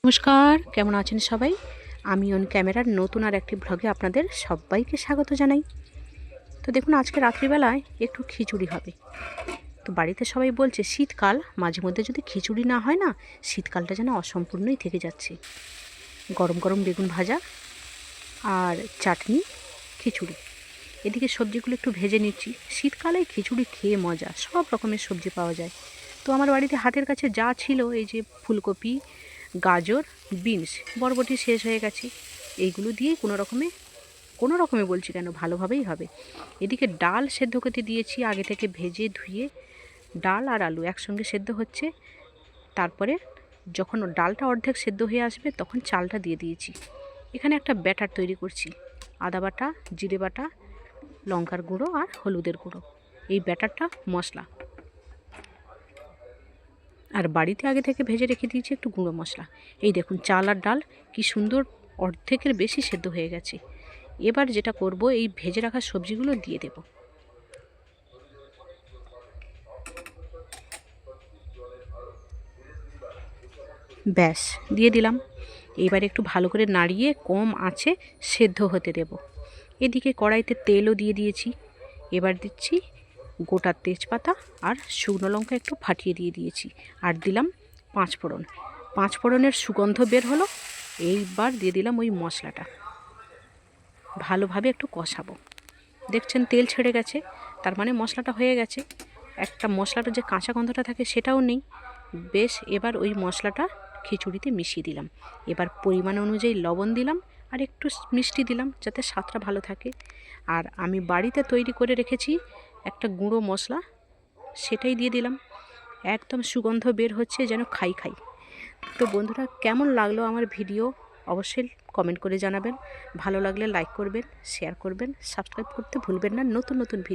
নমস্কার, কেমন আছেন সবাই? আমি অন ক্যামেরার নতুন আর একটি ব্লগে আপনাদের সবাইকে স্বাগত জানাই। তো দেখুন, আজকে রাত্রিবেলায় একটু খিচুড়ি হবে। তো বাড়িতে সবাই বলছে শীতকাল, মাঝে মধ্যে যদি খিচুড়ি না হয় না, শীতকালটা যেন অসম্পূর্ণই থেকে যাচ্ছে। গরম গরম বেগুন ভাজা আর চাটনি, খিচুড়ি। এদিকে সবজিগুলো একটু ভেজে নিচ্ছি। শীতকালে খিচুড়ি খেয়ে মজা, সব রকমের সবজি পাওয়া যায়। তো আমার বাড়িতে হাতের কাছে যা ছিল, এই যে ফুলকপি, গাজর, বিনস, বরবটি শেষ হয়ে গেছে, এইগুলো দিয়েই কোনো রকমে বলছি কেন, ভালোভাবেই হবে। এদিকে ডাল সেদ্ধ করতে দিয়েছি, আগে থেকে ভেজে ধুয়ে। ডাল আর আলু একসঙ্গে সেদ্ধ হচ্ছে। তারপরে যখন ডালটা অর্ধেক সেদ্ধ হয়ে আসবে, তখন চালটা দিয়ে দিয়েছি। এখানে একটা ব্যাটার তৈরি করছি। আদা বাটা, জিরে বাটা, লঙ্কার গুঁড়ো আর হলুদের গুঁড়ো, এই ব্যাটারটা মশলা। আর বাড়িতে আগে থেকে ভেজে রেখে দিয়েছি একটু গুঁড়ো মশলা। এই দেখুন, চাল আর ডাল কি সুন্দর অর্ধেকের বেশি সেদ্ধ হয়ে গেছে। এবার যেটা করব, এই ভেজে রাখা সবজিগুলো দিয়ে দেব। ব্যাস, দিয়ে দিলাম। এবার একটু ভালো করে নাড়িয়ে কম আঁচে সেদ্ধ হতে দেব। এদিকে কড়াইতে তেলও দিয়ে দিয়েছি। এবার দিচ্ছি গোটা তেজপাতা আর শুকনো লঙ্কা একটু ফাটিয়ে দিয়ে দিয়েছি। আর দিলাম পাঁচফোড়ন। পাঁচফোড়নের সুগন্ধ বের হলো। এইবার দিয়ে দিলাম ওই মশলাটা। ভালোভাবে একটু কষাবো। দেখছেন তেল ছেড়ে গেছে, তার মানে মশলাটা হয়ে গেছে। একটা মশলাটার যে কাঁচা গন্ধটা থাকে সেটাও নেই। বেশ, এবার ওই মশলাটা খিচুড়িতে মিশিয়ে দিলাম। এবার পরিমাণ অনুযায়ী লবণ দিলাম আর একটু মিষ্টি দিলাম, যাতে স্বাদটা ভালো থাকে। আর আমি বাড়িতে তৈরি করে রেখেছি একটা গুঁড়ো মশলা, সেটাই দিয়ে দিলাম। একদম সুগন্ধ বের হচ্ছে, যেন খাই খাই। তো বন্ধুরা, কেমন লাগলো আমার ভিডিও অবশ্যই কমেন্ট করে জানাবেন। ভালো লাগলে লাইক করবেন, শেয়ার করবেন, সাবস্ক্রাইব করতে ভুলবেন না নতুন নতুন ভিডিও